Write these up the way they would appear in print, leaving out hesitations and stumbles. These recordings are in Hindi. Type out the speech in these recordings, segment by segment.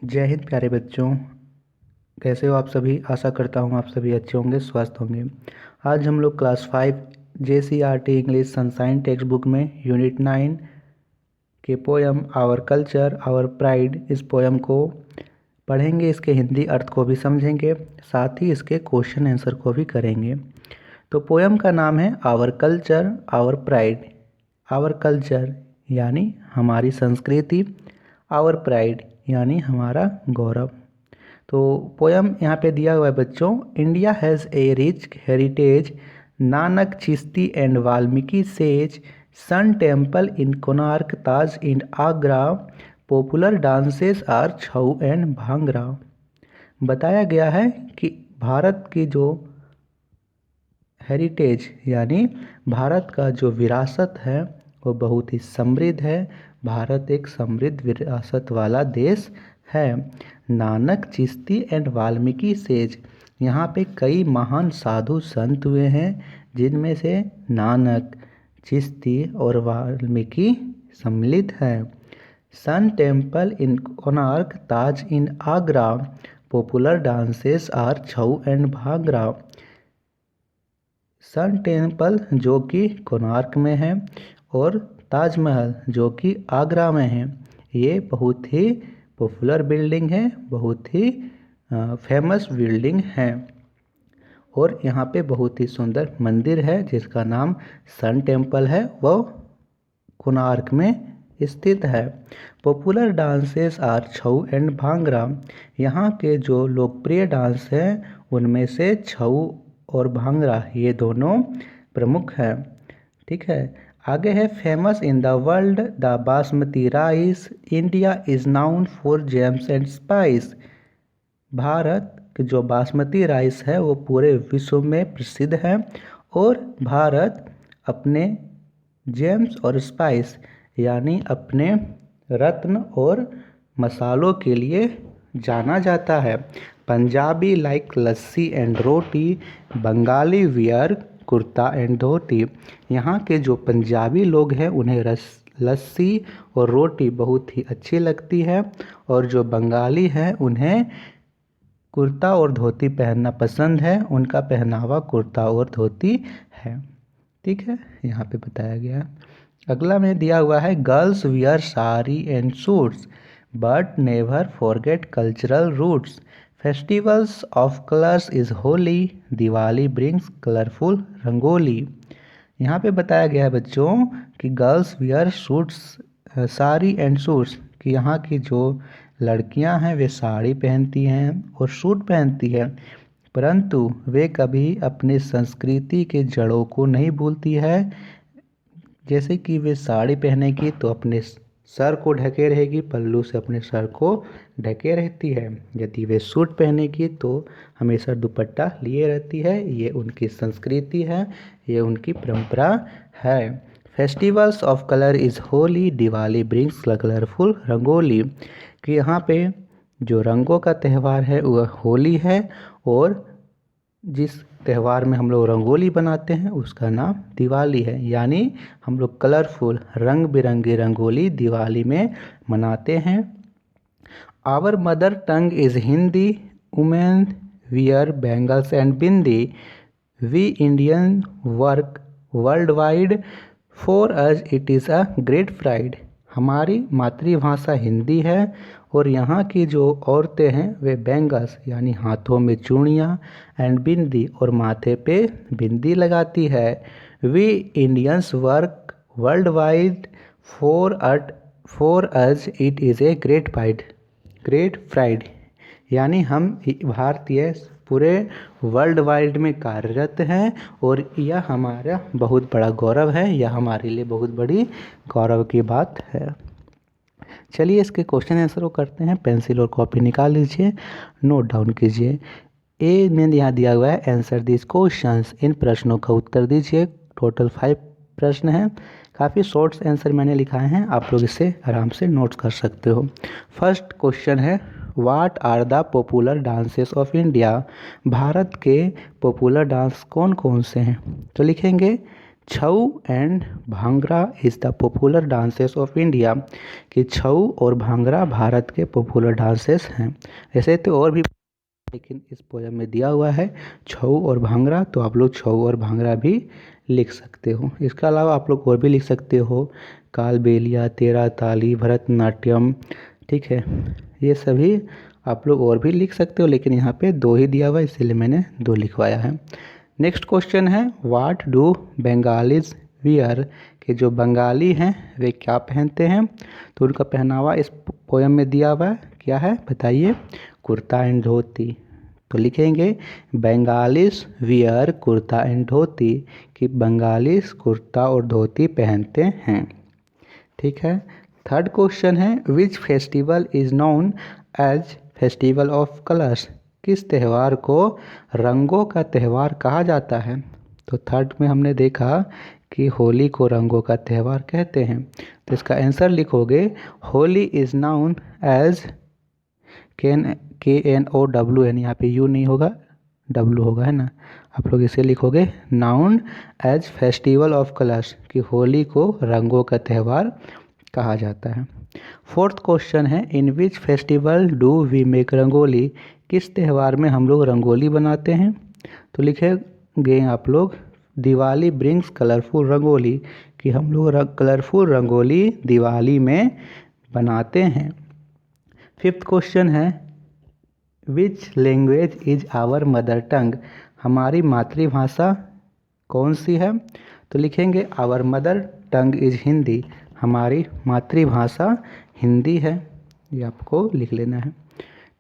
जय हिंद प्यारे बच्चों। कैसे हो आप सभी? आशा करता हूँ आप सभी अच्छे होंगे, स्वस्थ होंगे। आज हम लोग class 5 JCRT English Sunshine text book में यूनिट 9 के poem our culture our pride इस पोयम को पढ़ेंगे। इसके हिंदी अर्थ को भी समझेंगे, साथ ही इसके क्वेश्चन आंसर को भी करेंगे। तो पोयम का नाम है our culture our pride. Our culture यानी हमारी संस्कृति, आवर प्राइड यानी हमारा गौरव। तो पोयम यहाँ पे दिया हुआ है बच्चों। India has a rich heritage, Nanak Chishti and Valmiki sage, sun temple in Konark, Taj in Agra, popular dances are Chhau and Bhangra. बताया गया है कि भारत की जो हेरिटेज यानी भारत का जो विरासत है वो बहुत ही समृद्ध है। भारत एक समृद्ध विरासत वाला देश है। नानक चिश्ती एंड वाल्मीकि सेज, यहाँ पे कई महान साधु संत हुए हैं, जिनमें से नानक, चिश्ती और वाल्मीकि सम्मिलित हैं। Sun temple in Konark, Taj in Agra, popular dances are Chhau and Bhangra. Sun temple जो कि कोणार्क में है और ताजमहल जो कि आगरा में है, ये बहुत ही पॉपुलर बिल्डिंग है, बहुत ही फेमस बिल्डिंग है। और यहाँ पे बहुत ही सुंदर मंदिर है जिसका नाम सन टेम्पल है, वो कोणार्क में स्थित है। Popular dances are Chhau and Bhangra, यहाँ के जो लोकप्रिय डांस हैं उनमें से छऊ और भांगड़ा ये दोनों प्रमुख हैं। ठीक है, आगे है famous in the world the basmati rice, India is noun for James and spice. Bharat के जो बासमती राइस है वो पूरे विश्व में प्रसिद्ध है और भारत अपने जेम्स और स्पाइस यानी अपने रत्न और मसालों के लिए जाना जाता है। Punjabi like lassi and roti, Bengali wear kurta and dhoti. यहाँ के जो पंजाबी लोग हैं उन्हें लस्सी और रोटी बहुत ही अच्छी लगती है, और जो बंगाली हैं उन्हें कुर्ता और धोती पहनना पसंद है। उनका पहनावा कुर्ता और धोती है। ठीक है, यहाँ पे बताया गया है। अगला में दिया हुआ है girls wear sari and suits but never forget cultural roots. Festivals of colours is Holi, Diwali brings colourful rangoli. यहाँ पे बताया गया है बच्चों कि girls wear suits, sari and suits, कि यहाँ की जो लड़कियाँ हैं वे साड़ी पहनती हैं और सूट पहनती हैं, परंतु वे कभी अपनी संस्कृति के जड़ों को नहीं भूलती है। जैसे कि वे साड़ी पहनेगी तो अपने सर को ढके रहेगी, पल्लू से अपने सर को ढके रहती है। यदि वे सूट पहनेगी तो हमेशा दुपट्टा लिए रहती है। ये उनकी संस्कृति है, ये उनकी परंपरा है। Festivals of colour is Holi, Diwali brings colourful rangoli, कि यहाँ पे जो रंगों का त्यौहार है वह होली है, और जिस त्यौहार में हम लोग रंगोली बनाते हैं उसका नाम दिवाली है। यानी हम लोग कलरफुल रंग बिरंगी रंगोली दिवाली में मनाते हैं। Our mother tongue is Hindi, women wear bangles and bindi, we Indian work world wide, for us it is a great pride. हमारी मातृभाषा हिंदी है और यहाँ की जो औरतें हैं वे बैंगल्स यानी हाथों में चूड़ियाँ एंड बिंदी और माथे पे बिंदी लगाती है। We Indians work world wide, for us it is a great pride, यानी हम भारतीय पूरे वर्ल्ड वाइड में कार्यरत हैं और यह हमारा बहुत बड़ा गौरव है, यह हमारे लिए बहुत बड़ी गौरव की बात है। चलिए इसके क्वेश्चन आंसर को करते हैं। पेंसिल और कॉपी निकाल लीजिए, नोट डाउन कीजिए। ए में यहाँ दिया हुआ है आंसर दिस क्वेश्चंस, इन प्रश्नों का उत्तर दीजिए। टोटल 5 प्रश्न हैं, काफ़ी शॉर्ट्स आंसर मैंने लिखाए हैं, आप लोग इसे आराम से नोट्स कर सकते हो। फर्स्ट क्वेश्चन है what are the popular dances of India. Bharat के पॉपुलर डांस कौन कौन से हैं? तो लिखेंगे Chhau and Bhangra is the popular dances of India, कि छऊ और भांगड़ा भारत के पॉपुलर डांसेस हैं। ऐसे तो और भी, लेकिन इस पोएम में दिया हुआ है छऊ और भांगड़ा, तो आप लोग छऊ और भांगड़ा भी लिख सकते हो। इसके अलावा आप लोग और भी लिख सकते हो, कालबेलिया, तेरा ताली, भरतनाट्यम, ठीक है, ये सभी आप लोग और भी लिख सकते हो, लेकिन यहाँ पे 2 ही दिया हुआ है, इसीलिए मैंने 2 लिखवाया है। नेक्स्ट क्वेश्चन है, व्हाट डू बंगालीज वियर, कि जो बंगाली हैं वे क्या पहनते हैं। तो उनका पहनावा इस पोएम में दिया हुआ है, क्या है बताइए, कुर्ता एंड धोती। तो लिखेंगे बंगालीज वियर कुर्ता एंड धोती, कि बंगालीज कुर्ता और धोती पहनते हैं, ठीक है। थर्ड क्वेश्चन है, which festival is known as festival of colours, किस त्यौहार को रंगों का त्यौहार कहा जाता है। तो थर्ड में हमने देखा कि होली को रंगों का त्यौहार कहते हैं, तो इसका आंसर लिखोगे, Holi is known as KNOWN, यहाँ पे यू नहीं होगा, W होगा, है ना। आप लोग इसे लिखोगे known as festival of colours, कि होली को रंगों का त्यौहार कहा जाता है। फोर्थ क्वेश्चन है, in which festival do we make rangoli, किस त्यौहार में हम लोग रंगोली बनाते हैं। तो लिखेंगे आप लोग, दिवाली ब्रिंग्स कलरफुल रंगोली, कि हम लोग कलरफुल रंगोली दिवाली में बनाते हैं। फिफ्थ क्वेश्चन है, which language is our mother tongue, हमारी मातृभाषा कौन सी है। तो लिखेंगे our mother tongue is Hindi, हमारी मातृभाषा हिंदी है, ये आपको लिख लेना है,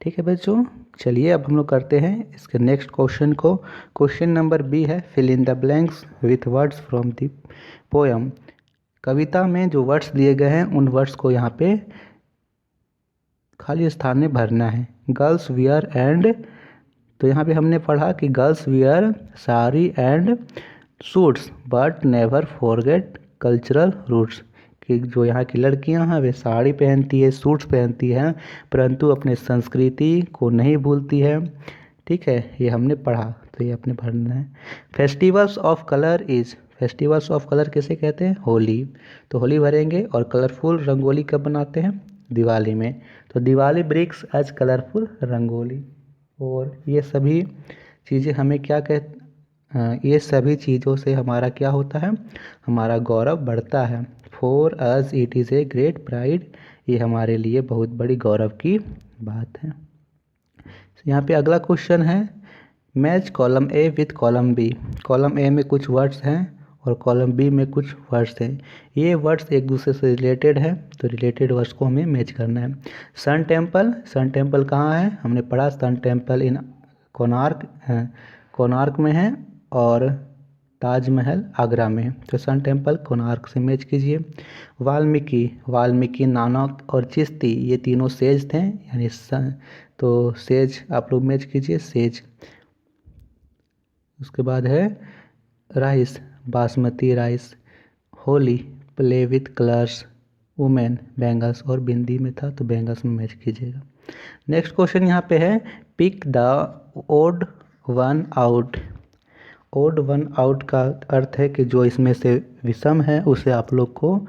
ठीक है बच्चों। चलिए अब हम लोग करते हैं इसके नेक्स्ट क्वेश्चन को। क्वेश्चन नंबर बी है, fill in the blanks with words from the poem, कविता में जो वर्ड्स दिए गए हैं उन वर्ड्स को यहाँ पे खाली स्थान में भरना है। गर्ल्स वियर एंड, तो यहाँ पे हमने पढ़ा कि girls wear sari and suits but never forget cultural roots, कि जो यहाँ की लड़कियाँ हैं वे साड़ी पहनती है, सूट्स पहनती हैं, परंतु अपने संस्कृति को नहीं भूलती है, ठीक है, ये हमने पढ़ा, तो ये अपने भरना है। Festivals of colour is, festivals of colour किसे कहते हैं, होली, तो होली भरेंगे। और कलरफुल रंगोली कब बनाते हैं, दिवाली में, तो Diwali brings as colourful rangoli. और ये सभी चीज़ें हमें क्या ये सभी चीज़ों से हमारा क्या होता है, हमारा गौरव बढ़ता है। For us it is a great pride, ये हमारे लिए बहुत बड़ी गौरव की बात है। यहाँ पे अगला क्वेश्चन है, match column A with column B, column A में कुछ वर्ड्स हैं और कॉलम बी में कुछ वर्ड्स हैं, ये वर्ड्स एक दूसरे से रिलेटेड है, तो रिलेटेड वर्ड्स को हमें मैच करना है। सन टेम्पल, सन टेम्पल कहाँ है, हमने पढ़ा सन टेम्पल इन कोणार्क है, कोणार्क में है, और ताजमहल आगरा में, तो सन टेम्पल कोणार्क से मैच कीजिए। वाल्मीकि, वाल्मीकि, नानक और चिश्ती, ये तीनों सेज थे, यानी तो सेज आप लोग मैच कीजिए, सेज। उसके बाद है rice, basmati rice. Holi, play with colours. Women, bangles, और बिंदी में था तो बैंगल्स में मैच कीजिएगा। नेक्स्ट क्वेश्चन यहाँ पे है, pick the odd one out, odd one out का अर्थ है कि जो इसमें से विषम है उसे आप लोग को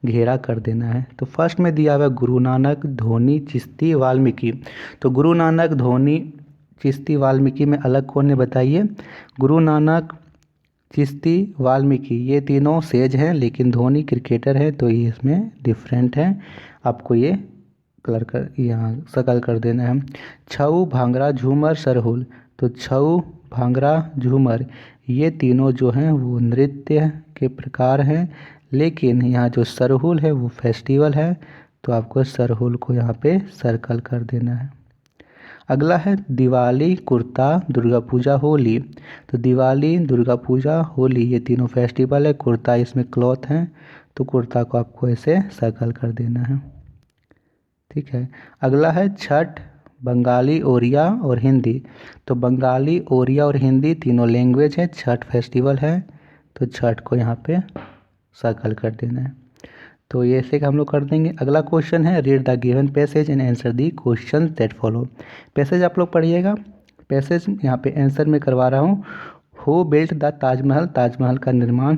घेरा कर देना है। तो फर्स्ट में दिया हुआ गुरु नानक, धोनी, चिश्ती, वाल्मीकि, तो गुरु नानक, धोनी, चिश्ती, वाल्मीकि में अलग कौन है बताइए। गुरु नानक, चिश्ती, वाल्मीकि ये तीनों सेज हैं, लेकिन धोनी क्रिकेटर है, तो ये इसमें डिफरेंट है, आपको ये कलर कर यहाँ सर्कल कर देना है। छऊ, भांगड़ा, झूमर, सरहुल, तो छऊ, भांगड़ा, झूमर ये तीनों जो हैं वो नृत्य के प्रकार हैं, लेकिन यहाँ जो सरहुल है वो फेस्टिवल है, तो आपको सरहुल को यहाँ पे सर्कल कर देना है। अगला है दिवाली, कुर्ता, दुर्गा पूजा, होली, तो दिवाली, दुर्गा पूजा, होली ये तीनों फेस्टिवल है, कुर्ता इसमें क्लॉथ हैं, तो कुर्ता को आपको ऐसे सर्कल कर देना है, ठीक है। अगला है छठ, बंगाली, ओरिया और हिंदी, तो बंगाली, ओरिया और हिंदी तीनों लैंग्वेज है, छठ फेस्टिवल है, तो छठ को यहाँ पे सर्कल कर देना है, तो ये ऐसे हम लोग कर देंगे। अगला क्वेश्चन है, read the given passage and answer the question that follow, passage आप लोग पढ़िएगा, पैसेज यहाँ पे आंसर में करवा रहा हूँ। Who built the Taj Mahal, Taj Mahal का निर्माण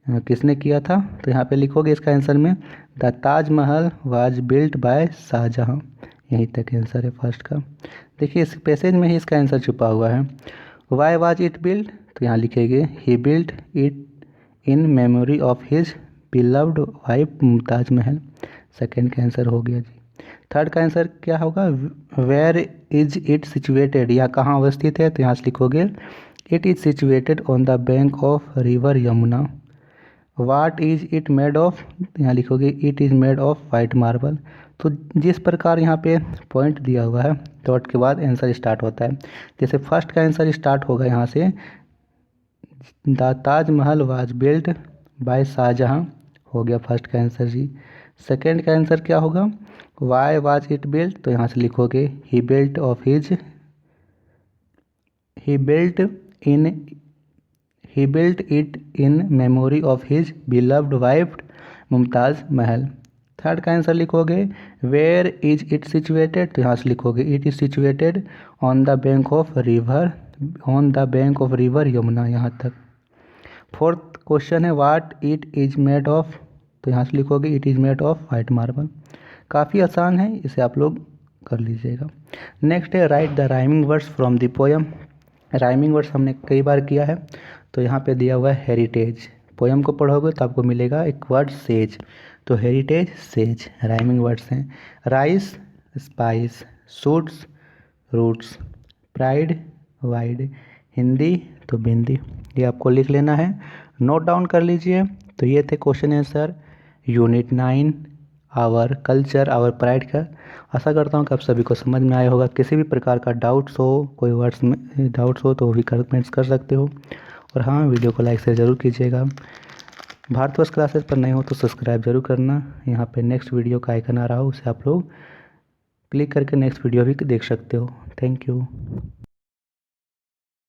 किसने किया था? तो यहाँ पे लिखोगे इसका आंसर में, the Taj Mahal was built by Shah Jahan. यहीं तक आंसर है फर्स्ट का। देखिए इस पैसेज में ही इसका आंसर छुपा हुआ है। Why was it built? तो यहाँ लिखेंगे he built it in memory of his beloved wife Mumtaz Mahal. Second का आंसर हो गया जी। थर्ड का आंसर क्या होगा? Where is it situated? यह कहाँ अवस्थित है? तो यहाँ से लिखोगे it is situated on the bank of river Yamuna. What is it made of? यहाँ लिखोगे it is made of white marble. तो जिस प्रकार यहाँ पे पॉइंट दिया हुआ है डॉट के बाद आंसर स्टार्ट होता है। जैसे फर्स्ट का आंसर स्टार्ट होगा यहाँ से, the Taj Mahal was built by Shah Jahan, हो गया फर्स्ट का आंसर जी। सेकेंड का आंसर क्या होगा? Why was it built? तो यहाँ से लिखोगे he built of his he built in he built it in memory of his beloved wife Mumtaz Mahal. Third का आंसर लिखोगे वेयर इज इट सिचुएटेड? तो यहाँ से लिखोगे it is situated on the bank of river Yamuna, यहाँ तक। फोर्थ क्वेश्चन है what it is made of? तो यहाँ से लिखोगे it is made of white marble. काफ़ी आसान है, इसे आप लोग कर लीजिएगा। नेक्स्ट है right the rhyming words from the poem. Rhyming words हमने कई बार किया है। तो यहाँ पे दिया हुआ है हेरिटेज। पोएम को पढ़ोगे तो आपको मिलेगा एक वर्ड सेज। तो हेरिटेज सेज राइमिंग वर्ड्स हैं। Rice spice, suits roots, pride wide, Hindi तो बिंदी। ये आपको लिख लेना है, नोट डाउन कर लीजिए। तो ये थे question answer unit 9 our culture our pride का। आशा करता हूँ कि आप सभी को समझ में आया होगा। किसी भी प्रकार का डाउट्स हो, कोई वर्ड्स में डाउट्स हो तो वो भी कमेंट्स कर सकते हो। और हाँ, वीडियो को लाइक शेयर ज़रूर कीजिएगा। भारतवर्ष क्लासेस पर नए हो तो सब्सक्राइब जरूर करना। यहाँ पे नेक्स्ट वीडियो का आइकन आ रहा हो, उसे आप लोग क्लिक करके नेक्स्ट वीडियो भी देख सकते हो। Thank you.